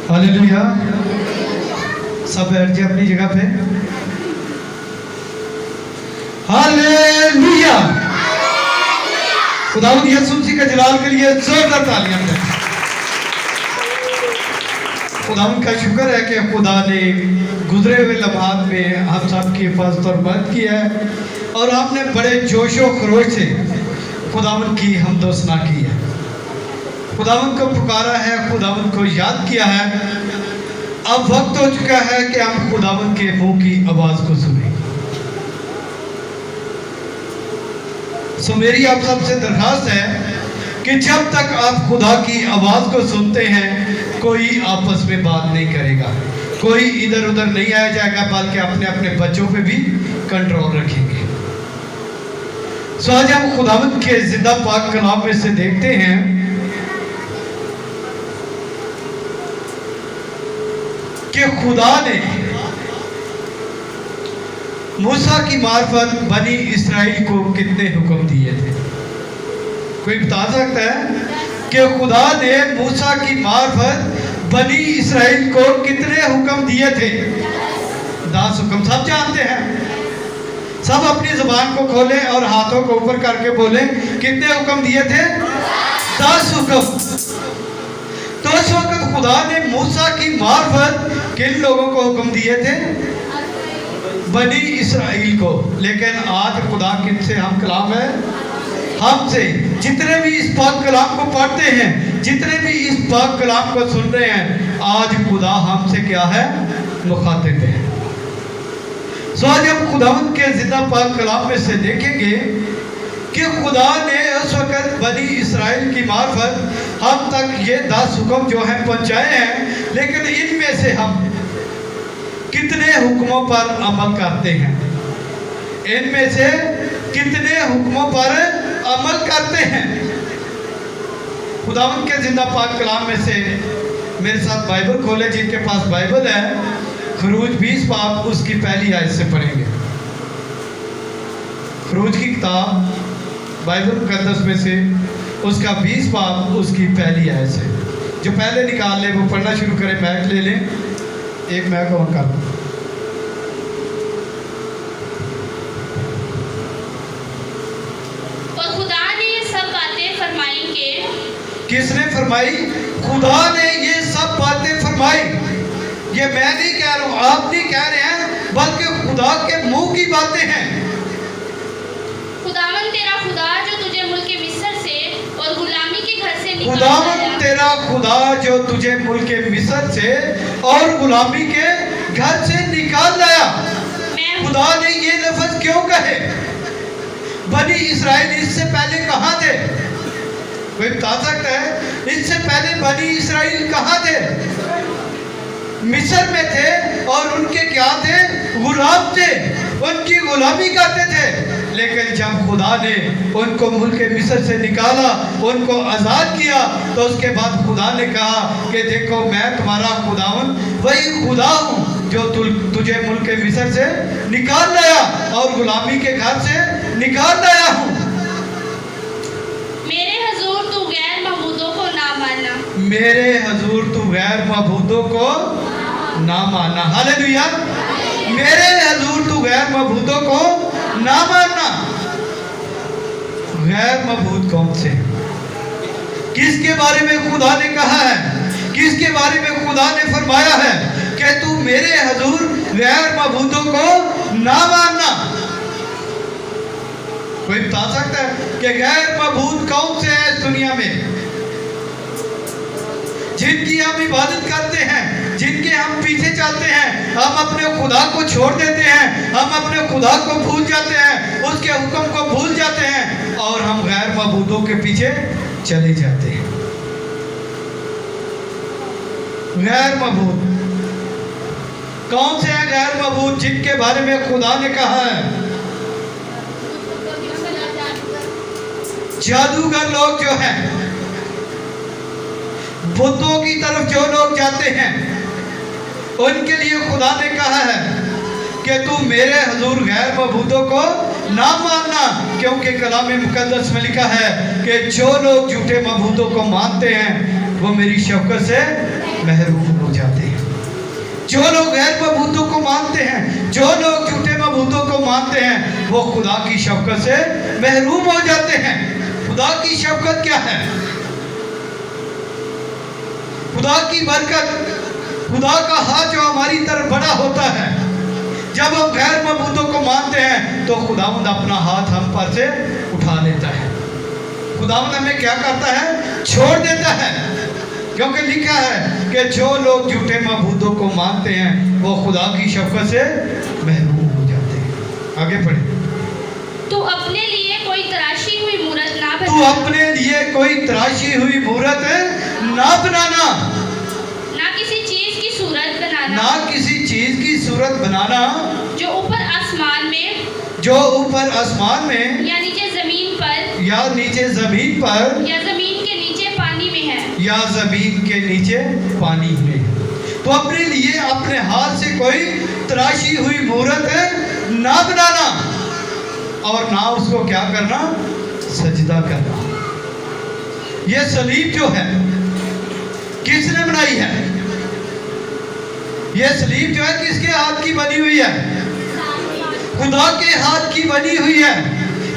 Hallelujah. सब बैठ जाए अपनी जगह पे। हालेलुया। खुदावंद यीशु मसीह के जलाल के लिए जोरदार तालियां दें। खुदावंद का शुक्र है कि खुदा ने गुजरे हुए लम्हात में हम सब की हिफाजत और मदद की है और आपने बड़े जोशो खरोश से खुदावंद की हमदो सना की है। खुदावंद को पुकारा है, खुदावंद को याद किया है। अब वक्त हो चुका है कि हम खुदावंद के मुंह की आवाज को सुने। सो मेरी आप सबसे दरखास्त है कि जब तक आप खुदा की आवाज को सुनते हैं कोई आपस में बात नहीं करेगा, कोई इधर उधर नहीं आया जाएगा, बल्कि अपने अपने बच्चों पे भी कंट्रोल रखेंगे। सो आज हम खुदावंद के जिंदा पाक कलाम में से देखते हैं कि खुदा ने मूसा की मार्फत बनी इस्राएल को कितने हुक्म दिए थे। कोई बता सकता है कि खुदा ने मूसा की मार्फत बनी इस्राएल को कितने हुक्म दिए थे? 10 हुक्म। सब जानते हैं। सब अपनी जुबान को खोलें और हाथों को ऊपर करके बोलें, कितने हुक्म दिए थे? 10 हुक्म। तो उस वक्त खुदा ने मूसा की मार्फत किन लोगों को हुक्म दिए थे? बनी इस्राएल को। लेकिन आज खुदा किनसे हम कलाम है? हमसे। जितने भी इस पाक कलाम को पढ़ते हैं, जितने भी इस पाक कलाम को सुन रहे हैं, आज खुदा हमसे क्या है? मुखातिब है। सो आज हम खुदावंद के जिंदा पाक कलाम में से देखेंगे कि खुदा ने उस वक्त बनी इस्राएल की मार्फत हम तक ये 10 हुक्म जो हैं पहुंचाए हैं, लेकिन इनमें से हम कितने हुक्मों पर अमल करते हैं? इनमें से कितने हुक्मों पर अमल करते हैं? खुदावंद के जिंदा पाक कलाम में से मेरे साथ बाइबल खोले, जिनके पास बाइबल है, खरूज 20 बाब उसकी पहली आयत से पढ़ेंगे। खरूज की किताब बाइबल मुकद्दस में से उसका 20 बाब उसकी पहली आयत से। जो पहले निकाल ले वो पढ़ना शुरू करे। मैक ले लें, एक मैक ऑन कर दो। और खुदा ने ये सब बातें फरमाई के। किसने फरमाई? खुदा ने ये सब बातें फरमाई। ये मैं नहीं कह रहा हूं, आप नहीं कह रहे हैं, बल्कि खुदा के मुंह की बातें हैं। खुदावन तेरा खुदा जो तुझे मुल्क मिस्र से और गुलामी के घर से निकाल खुदावन तेरा खुदा जो तुझे मुल्क मिस्र से और गुलामी के घर से निकाल लाया। खुदा ने ये लफ्ज क्यों कहे? बनी इस्राएल इससे पहले कहाँ थे? कोई बता सकता है? इससे पहले बनी इस्राएल कहाँ थे? मिस्र में थे। और उनके क्या थे? गुलाम थे, उनकी गुलामी करते थे। लेकिन जब खुदा ने उनको मुल्क मिस्र से निकाला, उनको आज़ाद किया, तो उसके बाद खुदा ने कहा कि देखो मैं तुम्हारा खुदावन वही खुदा हूँ जो तुझे मुल्क मिस्र से निकाल लाया और गुलामी के घर से निकाल लाया हूँ। मेरे हजूर तू गैर मबूदों को ना मानना। मेरे हजूर तू गैर मबूदों को ना मानना। हालेलुया। मेरे हजूर तू गैर मबूदों को ना मानना। गैर मबूद कौन से? किसके बारे में खुदा ने कहा है? किसके बारे में खुदा ने फरमाया है कि तू मेरे हजूर गैर मबूदों को ना मानना? कोई बता सकता है कि गैर मबूद कौन से हैं इस दुनिया में? जिनकी हम इबादत करते हैं, जिनके हम पीछे चलते हैं, हम अपने खुदा को छोड़ देते हैं, हम अपने खुदा को भूल जाते हैं, उसके हुक्म को भूल जाते हैं और हम गैर मबूदों के पीछे चले जाते हैं। गैर मबूद कौन से हैं? गैर मबूद जिनके बारे में खुदा ने कहा है जादूगर लोग जो हैं, बुतों की तरफ जो लोग जाते हैं, उनके लिए खुदा ने कहा है कि तू मेरे हजूर गैर मबूदों को ना मानना, क्योंकि कलाम मुकद्दस में लिखा है कि जो लोग झूठे मबूदों को मानते हैं वो मेरी शफ़क़त से महरूम हो जाते हैं। जो लोग गैर मबूतों को मानते हैं, जो लोग झूठे मबूतों को मानते हैं, वो खुदा की शफकत से महरूम हो जाते हैं। खुदा की शफकत क्या है? खुदा की बरकत, खुदा का हाथ जो हमारी तरफ बड़ा होता है। जब हम गैर मबूतों को मानते हैं तो खुदावंद अपना हाथ हम पर से उठा लेता है। खुदावंद हमें क्या करता है? छोड़ देता है। क्योंकि लिखा है कि जो लोग झूठे मबूतों को मानते हैं वो खुदा की शफकत से महरूम हो जाते हैं। आगे पढ़े। तू अपने लिए कोई तराशी हुई मूरत ना तू बना, अपने लिए कोई तराशी हुई मूरत ना बनाना, ना किसी चीज की सूरत बनाना, ना किसी चीज की सूरत बनाना जो ऊपर आसमान में जो ऊपर आसमान में या नीचे जमीन पर या नीचे जमीन पर या जमीन के नीचे पानी में है। या जमीन के नीचे पानी में। तो अपने लिए अपने हाथ से कोई तराशी हुई मूरत ना बनाना और ना उसको क्या करना? सजदा करना। ये सलीब जो है किसने बनाई है? ये सलीब जो है किसके हाथ की बनी हुई है? खुदा के हाथ की बनी हुई है।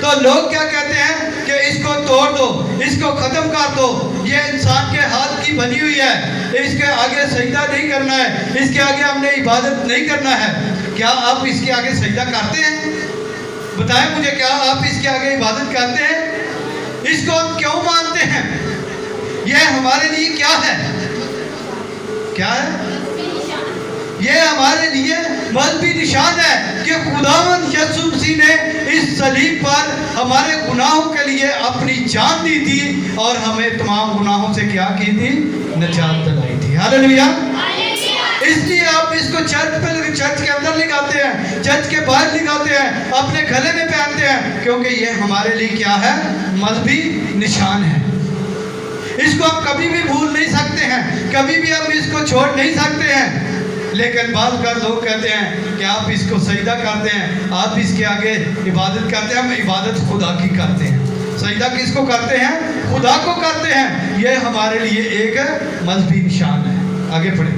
तो लोग क्या कहते हैं कि इसको तोड़ दो, इसको खत्म कर दो, ये इंसान के हाथ की बनी हुई है, इसके आगे सजदा नहीं करना है, इसके आगे हमने इबादत नहीं करना है। क्या आप इसके आगे सजदा करते हैं? बताएं मुझे, क्या आप इसके आगे इबादत करते हैं? इसको हम क्यों मानते हैं? ये हमारे लिए क्या है? क्या है? ये हमारे लिए मजहबी निशान है कि खुदावंद यीशु मसीह ने इस सलीब पर हमारे गुनाहों के लिए अपनी जान दी थी और हमें तमाम गुनाहों से क्या की थी? निजात दिलाई थी। हालेलुया। इसलिए आप इसको चर्च के अंदर लगाते हैं, चर्च के बाहर लगाते हैं, अपने गले में पहनते हैं, क्योंकि ये हमारे लिए क्या है? मजहबी निशान है। इसको हम कभी भी भूल नहीं सकते हैं, कभी भी हम इसको छोड़ नहीं सकते हैं। लेकिन बाद का लोग कहते हैं कि आप इसको सजदा करते हैं, आप इसके आगे इबादत करते हैं। हम इबादत खुदा की करते हैं। सजदा किसको करते हैं? खुदा को करते हैं। ये हमारे लिए एक मजहबी निशान है। आगे पढ़े।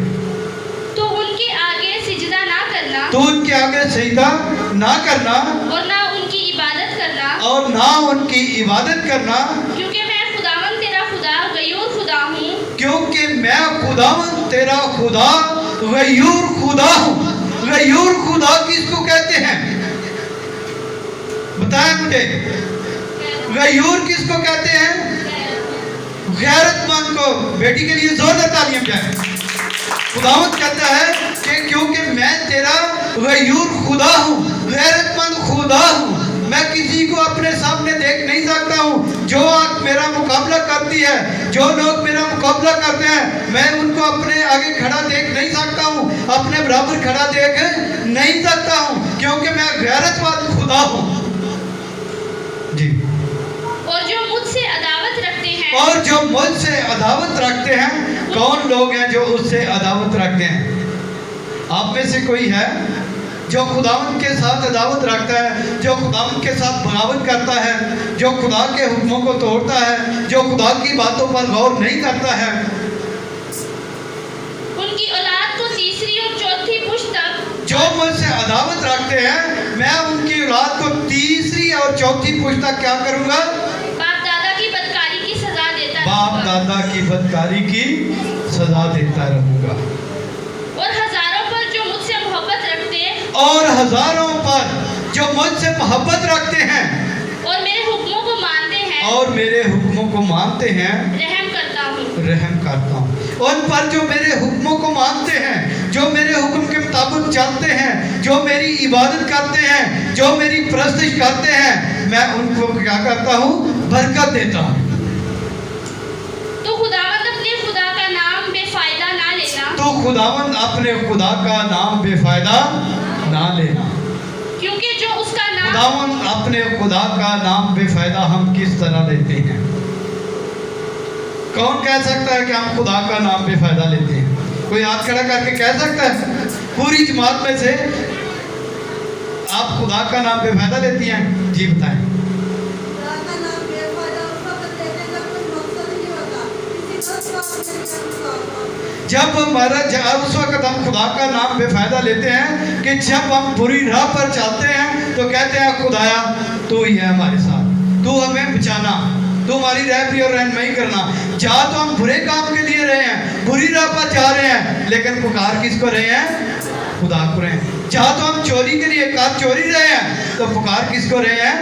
तो उनके आगे सिजदा ना करना, तो उनके आगे सजदा ना करना और ना उनकी इबादत करना, और ना उनकी इबादत करना, क्योंकि मैं खुदावंद तेरा खुदा गयूर खुदा हूँ। क्योंकि मैं खुदावंद तेरा खुदा गयूर खुदा हूँ। गयूर खुदा किसको कहते हैं? बताएं मुझे, गयूर किसको कहते हैं? गैरतमंद को। बेटी के लिए जोरदार तालियां बजाएं। खुदावंद कहता है कि क्योंकि मैं तेरा गयूर खुदा हूँ, गैरतमंद खुदा हूँ। मैं किसी को अपने सामने देख नहीं सकता हूँ। जो आग मेरा मुकाबला करती है, जो लोग मेरा मुकाबला करते हैं, मैं उनको अपने आगे खड़ा देख नहीं सकता हूँ, अपने बराबर खड़ा देख नहीं सकता हूँ, क्योंकि मैं गैरतमंद खुदा हूँ। जी। और जो मुझसे अदावत रखते हैं, और जो मुझसे अदावत रखते हैं, कौन लोग हैं जो उससे अदावत रखते हैं? आप में से कोई है जो खुदावंद के साथ अदावत रखता है, जो खुदावंद के साथ बगावत करता है, जो खुदा के हुक्मों को तोड़ता है, जो खुदा की बातों पर गौर नहीं करता है? उनकी औलाद को तीसरी और चौथी पुश्त तक जो मुझसे अदावत रखते हैं, मैं उनकी औलाद को तीसरी और चौथी पुश्त तक क्या करूंगा? बाप दादा की बदकारी की सजा देता बाप रहूंगा। दादा की बदकारी की सजा देता रहूंगा। और हजारों पर जो मुझसे मोहब्बत रखते हैं, और हजारों पर जो मुझसे मोहब्बत रखते हैं और मेरे हुक्मों को मानते हैं, और मेरे हुक्मों को मानते हैं, रहम करता हूँ। रहम करता हूँ। उन पर जो मेरे हुक्मों को मानते हैं, जो मेरे हुक्म के मुताबिक चलते हैं, जो मेरी इबादत करते हैं, जो मेरी परस्तिश करते हैं, मैं उनको क्या करता हूँ? बरकत देता हूँ। तो खुदावंद अपने खुदा का नाम बेफायदा ना लेना, तो खुदावंद अपने खुदा का नाम बेफायदा ना लेना। क्योंकि जो उसका नाम खुदावंद अपने खुदा का नाम बेफायदा हम किस तरह लेते हैं? कौन कह सकता है कि हम खुदा का नाम बेफायदा लेते हैं? कोई हाथ खड़ा करके कह सकता है पूरी जमात में से आप खुदा का नाम बेफायदा लेती हैं? जी बताएं। खुदा का नाम बेफायदा उस वक्त लेते जब कोई मकसद नहीं होता, किसी जब उस वक्त हम खुदा का नाम बेफायदा लेते हैं कि जब हम बुरी राह पर चलते हैं तो कहते हैं खुदाया तू ही है हमारे साथ, तू हमें बचाना, तू हमारी रहबरी और रहनुमाई करना। जा तो हम बुरे काम के लिए रहे हैं, बुरी राह पर जा रहे हैं, लेकिन पुकार किसको रहे हैं? खुदा को रहे हैं। जा तो हम चोरी के लिए कर चोरी रहे हैं, तो पुकार किसको रहे हैं?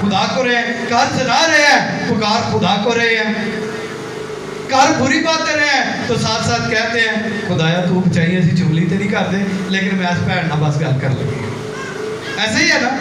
खुदा को रहे हैं। कर सुना रहे हैं, पुकार खुदा को रहे हैं। कर बुरी बातें रहे हैं तो साथ साथ कहते हैं खुदाया तू बचाइए, ऐसी चुगली तो नहीं करते, लेकिन मैं भैन ना बस गल कर लगी। ऐसे ही है ना,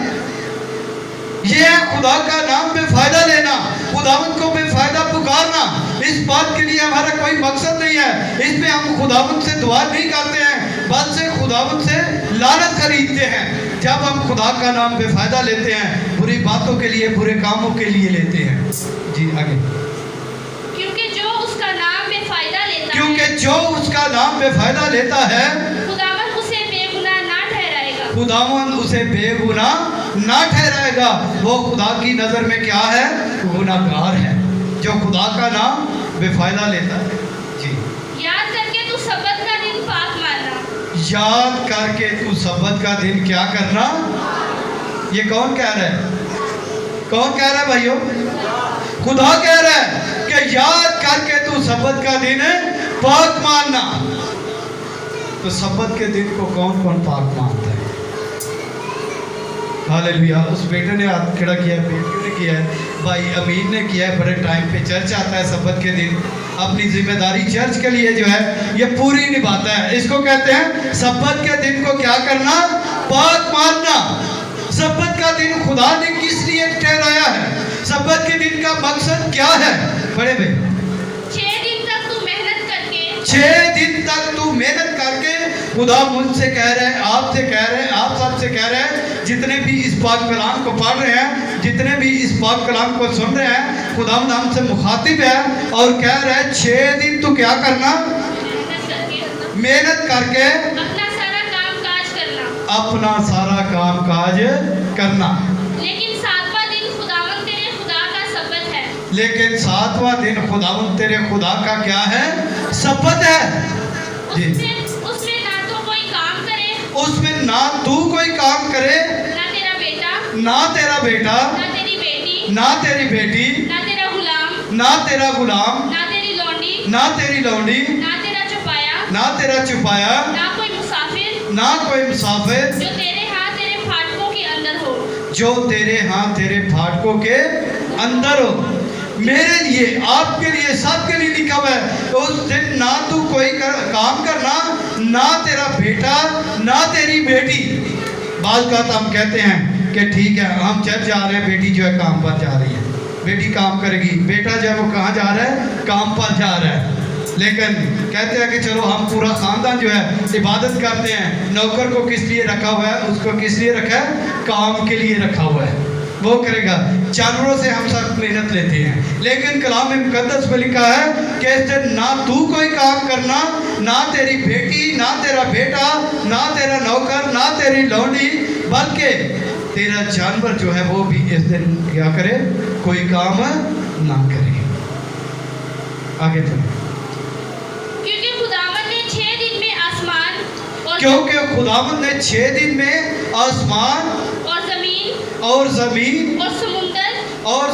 ये है खुदा का नाम बेफायदा लेना, खुदावंत को बेफायदा पुकारना। इस बात के लिए हमारा कोई मकसद नहीं है, इसमें हम खुदावंत से दुआ नहीं करते हैं, बस से खुदावंत से लानत खरीदते हैं। जब हम खुदा का नाम बेफायदा लेते हैं, बुरी बातों के लिए, बुरे कामों के लिए लेते हैं। जी आगे। क्योंकि जो उसका नाम बेफायदा लेता क्योंकि है, जो उसका नाम बेफायदा लेता है, खुदावंद उसे बेगुनाह ना ठहराएगा। खुदावंद उसे बेगुनाह ना ठहराएगा। वो खुदा की नज़र में क्या है? गुनाहगार है, जो खुदा का नाम बेफायदा लेता है। जी। याद करके तू सब्बत का दिन पाक मानना। याद करके तू सब्बत का दिन क्या करना? ये कौन कह रहा है? कौन कह रहा है भाइयों? खुदा कह रहा है कि याद करके तू सब्बत का दिन पाक मानना। तो सब्बत के दिन को कौन कौन पाक मानता है? हालेलुया। उस बेटे ने हाथ खड़ा किया है, बेटियों ने किया है, भाई अमीर ने किया है। बड़े टाइम पे चर्च आता है सब्बत के दिन, अपनी जिम्मेदारी चर्च के लिए जो है ये पूरी निभाता है। इसको कहते हैं सब्बत के दिन को क्या करना? पाक मानना। सब्बत का दिन खुदा ने किस लिए ठहराया है? सब्बत के दिन का मकसद क्या है? बड़े भाई 6 दिन तक तू मेहनत करके, 6 दिन तक तू मेहनत करके, खुदा मुझसे कह रहे हैं, आपसे कह रहे हैं, आप सबसे कह रहे हैं, जितने भी इस पाक कलाम को पढ़ रहे हैं, जितने भी इस पाक कलाम को सुन रहे हैं, खुदा हमसे मुखातिब है और कह रहे हैं 6 दिन तू क्या करना? मेहनत करके अपना सारा काम काज करना, अपना सारा काम काज करना। लेकिन 7वां दिन खुदावंद तेरे खुदा का सब्बत है। लेकिन 7वां दिन खुदावंद तेरे खुदा का क्या है? सब्बत है। जी। उसमें ना तो कोई काम करे, उसमें ना तू कोई काम करे, ना तेरा बेटा, ना तेरा बेटा, ना तेरी बेटी, ना तेरी बेटी, ना तेरा गुलाम, ना तेरा गुलाम, ना तेरी लौंडी, ना तेरी लौंडी, ना तेरा चुपाया, ना तेरा चुपाया, ना कोई मुसाफिर, ना कोई मुसाफिर, जो तेरे हाथ तेरे फाटकों के अंदर हो। जो तेरे हाथ तेरे फाटकों के अंदर हो। मेरे लिए, आपके लिए, सबके लिए लिखा हुआ है तो उस दिन ना तू कोई काम करना, ना तेरा बेटा, ना तेरी बेटी। बात का हम कहते हैं कि ठीक है हम चर्च जा रहे हैं, बेटी जो है काम पर जा रही है, बेटी काम करेगी, बेटा जो है वो कहाँ जा रहा है? काम पर जा रहा है। लेकिन कहते हैं कि चलो हम पूरा खानदान जो है इबादत करते हैं। नौकर को किस लिए रखा हुआ है? उसको किस लिए रखा है? काम के लिए रखा हुआ है, वो करेगा। जानवरों से हम सब मेहनत लेते हैं, लेकिन कलाम में मुकद्दस में लिखा है कि इस दिन ना तू कोई काम करना, ना तेरी बेटी, ना तेरा बेटा, ना तेरा नौकर, ना तेरी लौंडी, बल्कि तेरा जानवर जो है वो भी इस दिन क्या करे? कोई काम ना करे। आगे चलो। क्योंकि खुदावंद ने 6 दिन में आसमान और क्योंकि खुदावंद ने 6 दिन में आसमान और जमीन और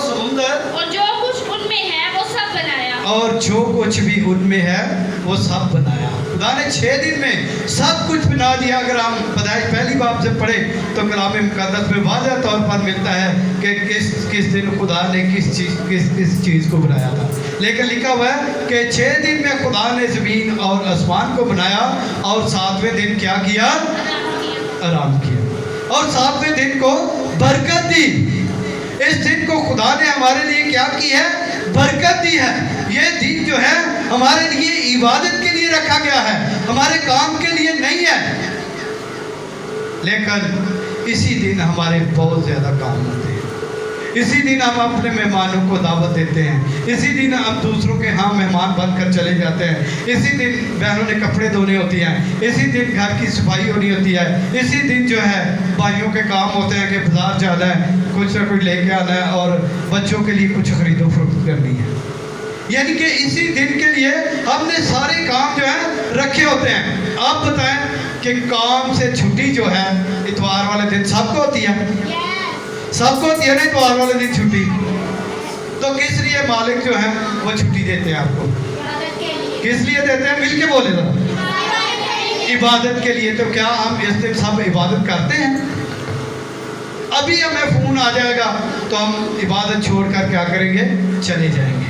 समुंदर और जो कुछ उनमें है वो सब बनाया। और जो कुछ भी उनमें है वो सब बनाया। खुदा ने 6 दिन में सब कुछ बना दिया। अगर हम पैदाइश पहली बाब से पढ़े तो कलाम मुकद्दस में वाज़ह तौर पर मिलता है कि किस दिन खुदा ने किस चीज़ को बनाया था। लेकिन लिखा हुआ है कि 6 दिन में खुदा ने ज़मीन और आसमान को बनाया और 7वें दिन क्या किया? आराम किया। और 7वें दिन को बरकत दी। इस दिन को खुदा ने हमारे लिए क्या की है? बरकत दी है। ये दिन जो है हमारे लिए इबादत के लिए रखा गया है, हमारे काम के लिए नहीं है। लेकिन इसी दिन हमारे बहुत ज़्यादा काम होते हैं। इसी दिन हम अपने मेहमानों को दावत देते हैं, इसी दिन हम दूसरों के यहाँ मेहमान बनकर चले जाते हैं, इसी दिन बहनों ने कपड़े धोने होती हैं, इसी दिन घर की सफाई होनी होती है, इसी दिन जो है भाइयों के काम होते हैं कि बाजार जाना है, कुछ ना कुछ लेके आना है और बच्चों के लिए कुछ खरीदो फरोख्त करनी है। यानी कि इसी दिन के लिए हमने सारे काम जो है रखे होते हैं। आप बताएं कि काम से छुट्टी जो है इतवार वाले दिन सबको होती है, सबको होती है ना इतवार वाले दिन छुट्टी। तो किस लिए मालिक जो है वो छुट्टी देते हैं आपको? किस लिए देते हैं? मिल के बोले जरा। इबादत के लिए। तो क्या हम इस दिन सब इबादत करते हैं? अभी हमें फोन आ जाएगा तो हम इबादत छोड़कर क्या करेंगे? चले जाएंगे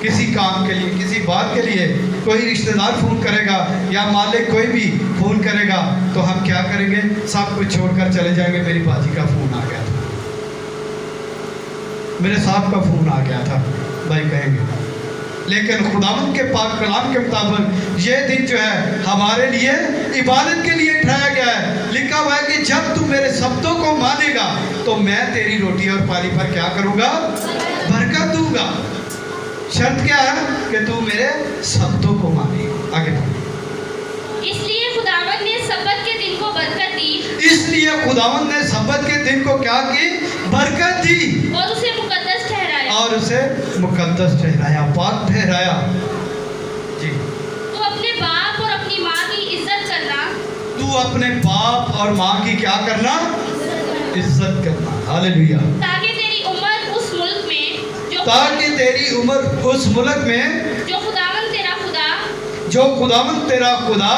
किसी काम के लिए, किसी बात के लिए। कोई रिश्तेदार फ़ोन करेगा या मालिक कोई भी फ़ोन करेगा तो हम क्या करेंगे? सब कुछ छोड़कर चले जाएंगे। मेरी बाजी का फ़ोन आ गया था, मेरे साहब का फ़ोन आ गया था, भाई कहेंगे। लेकिन खुदावंद के पाक कलाम के मुताबिक ये दिन जो है हमारे लिए इबादत के लिए ठहराया गया है। लिखा हुआ है कि जब तू मेरे शब्दों को मानेगा तो मैं तेरी रोटी और पानी पर क्या करूँगा? बरकत दूंगा। शर्त क्या है? कि तू मेरे शब्दों को माने। आगे बढ़ो। इसलिए खुदावंद ने सब्बत के दिन को बरकत दी। इसलिए खुदावंद ने सब्बत के दिन को क्या की? बरकत दी और उसे मुकद्दस ठहराया। और उसे मुकद्दस ठहराया, पाक ठहराया। जी। तू अपने बाप और अपनी माँ की इज्जत करना। तू अपने बाप और माँ की क्या करना? इज्जत करना। हालेलुया। ताकि तेरी उम्र उस मुल्क में ताकि तेरी उम्र उस मुल्क में जो खुदावंद तेरा खुदा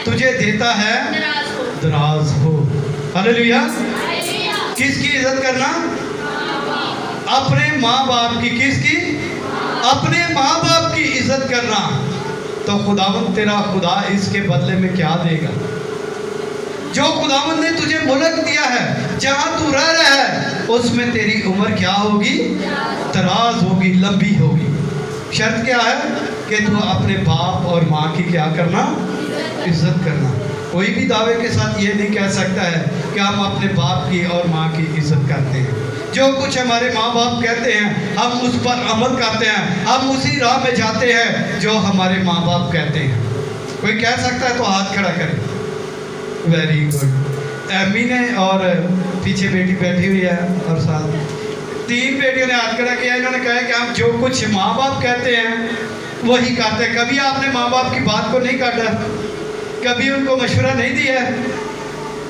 तुझे देता है दराज हो। हालेलुया। किसकी इज्जत करना? अपने माँ बाप की। किसकी? अपने माँ बाप की इज्जत करना। तो खुदावंद तेरा खुदा इसके बदले में क्या देगा? जो खुदावंद ने तुझे मुल्क दिया है, जहाँ तू रह रहा है, उसमें तेरी उम्र क्या होगी? दराज होगी, लंबी होगी। शर्त क्या है? कि तू अपने बाप और माँ की क्या करना? इज्जत करना। कोई भी दावे के साथ ये नहीं कह सकता है कि हम अपने बाप की और माँ की इज्जत करते हैं। जो कुछ हमारे माँ बाप कहते हैं हम उस पर अमल करते हैं, हम उसी राह में जाते हैं जो हमारे माँ बाप कहते हैं। कोई कह सकता है तो हाथ खड़ा करें। Very good. एमी ने और पीछे बेटी बैठी हुई है और साथ 3 बेटियों ने हाथ खड़ा किया। इन्होंने कहा कि हम जो कुछ माँ बाप कहते हैं वही करते हैं। कभी आपने माँ बाप की बात को नहीं काटा? कभी उनको मशवरा नहीं दिया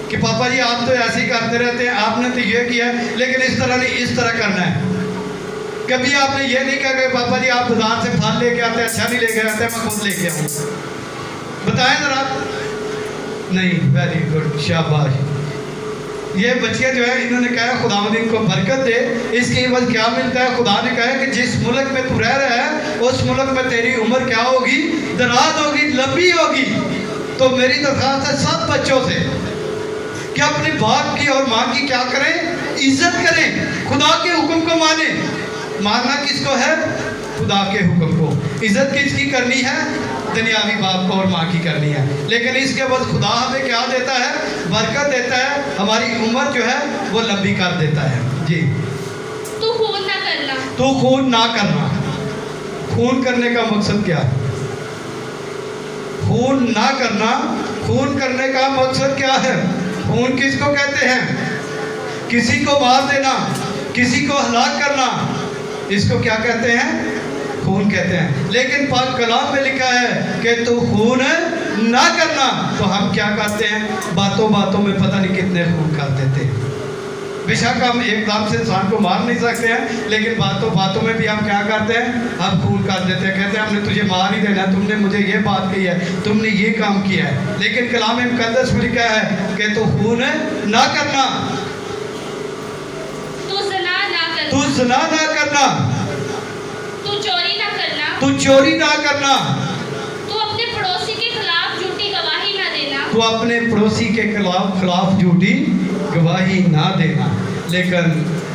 कि पापा जी आप तो ऐसे ही करते रहते हैं, आपने तो ये किया है लेकिन इस तरह नहीं, इस तरह करना है। कभी आपने ये नहीं कहा कि पापा जी आप बाजार से फल लेके आते हैं, अच्छा नहीं लेके आते, मैं खुद लेके आऊँ। बताएं जरा। नहीं। वेरी गुड, शाबाश। ये बच्चियाँ जो है इन्होंने कहा खुदावंद इनको बरकत दे। इसके बाद क्या मिलता है? खुदा ने कहा कि जिस मुल्क में तू रह रहा है उस मुल्क में तेरी उम्र क्या होगी? दराज होगी, लंबी होगी। तो मेरी दरख्वास्त है सब बच्चों से कि अपने बाप की और माँ की क्या करें? इज्जत करें। खुदा के हुक्म को माने। मानना किसको है? खुदा के हुक्म को। इज्जत किसकी करनी है? दुनियावी बाप को और माँ की करनी है। लेकिन इसके बाद खुदा हमें क्या देता है? बरकत देता है। हमारी उम्र जो है वो लंबी कर देता है। जी। तू खून ना करना। तू खून ना करना। खून करने का मकसद क्या है? खून ना करना, खून करने का मकसद क्या है? खून किसको कहते हैं? किसी को मार देना, किसी को हलाक करना, इसको क्या कहते हैं? खून कहते हैं। लेकिन पाक कलाम में लिखा है कि तू खून ना करना। तो हम क्या करते हैं? बातों बातों में पता नहीं कितने खून कर देते हैं। बेशक हम एकदम से इंसान को मार नहीं सकते हैं, लेकिन बातों बातों में भी हम क्या करते हैं? हम खून कर देते हैं। कहते हैं हमने तुझे मार ही देना, तुमने मुझे ये बात कही है, तुमने ये काम किया है। लेकिन कलाम मुकद्दस में लिखा है कि तू खून ना करना, तू ज़िना ना करना, तू ज़िना ना करना, तू चोरी ना करना, तू चोरी ना करना, तू अपने पड़ोसी के खिलाफ झूठी गवाही ना देना, तू अपने पड़ोसी के खिलाफ झूठी गवाही ना देना। लेकिन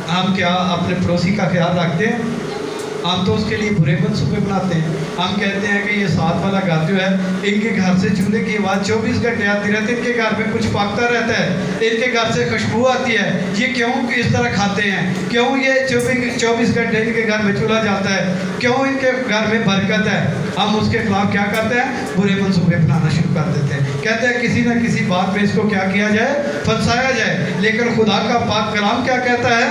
हम क्या अपने पड़ोसी का ख्याल रखते हैं? हम तो उसके लिए बुरे मंसूबे बनाते हैं। हम कहते हैं कि ये साथ वाला घर जो है, इनके घर से चूल्हे की आवाज़ 24 घंटे आती रहती है, इनके घर में कुछ पकता रहता है, इनके घर से खुशबू आती है, ये क्यों इस तरह खाते हैं? क्यों ये 24 घंटे इनके घर में चूल्हा जाता है? क्यों इनके घर में बरकत है? हम उसके खिलाफ क्या करते हैं? बुरे मंसूबे बनाना शुरू कर देते हैं। कहते हैं किसी न किसी बात में इसको क्या किया जाए? फंसाया जाए। लेकिन खुदा का पाक कलाम क्या कहता है?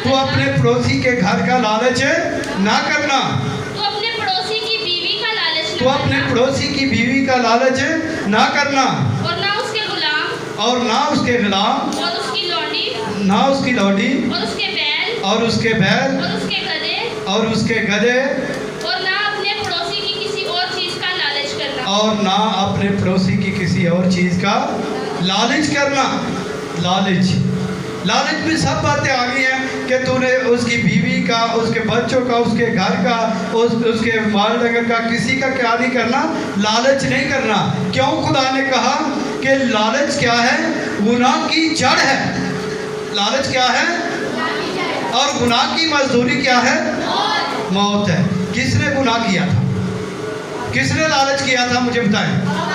तू अपने पड़ोसी के घर का लालच ना करना, तू अपने पड़ोसी की बीवी का लालच तू न अपने करना, पड़ोसी की बीवी का लालच ना करना, और ना उसके गुलाम और ना उसके गुलाम, और उसकी लौंडी ना उसकी लौड़ी, और उसके बैल और उसके बैल, और उसके गधे, और उसके गधे, और ना अपने पड़ोसी की किसी और चीज का लालच करना। और ना अपने पड़ोसी की किसी और चीज का लालच करना। लालच, लालच में सब बातें आ गई हैं कि तूने उसकी बीवी का, उसके बच्चों का, उसके घर का, उसके माल डंगर का, किसी का क्या नहीं करना, लालच नहीं करना। क्यों खुदा ने कहा कि लालच क्या है? गुनाह की जड़ है। लालच क्या है? और गुनाह की मजदूरी क्या है? मौत है। किसने गुनाह किया था? किसने लालच किया था? मुझे बताएं।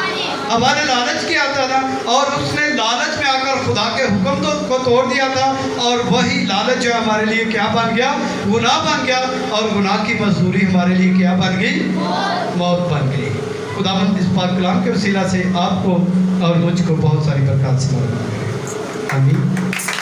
हवा ने लालच किया था और उसने लालच में आकर खुदा के हुक्म को तोड़ दिया था, और वही लालच जो हमारे लिए क्या बन गया? गुनाह बन गया। और गुनाह की मजदूरी हमारे लिए क्या बन गई? मौत बन गई। खुदावंद इस पाक कलाम के वसीला से आपको और मुझको बहुत सारी बरकत से आमीन।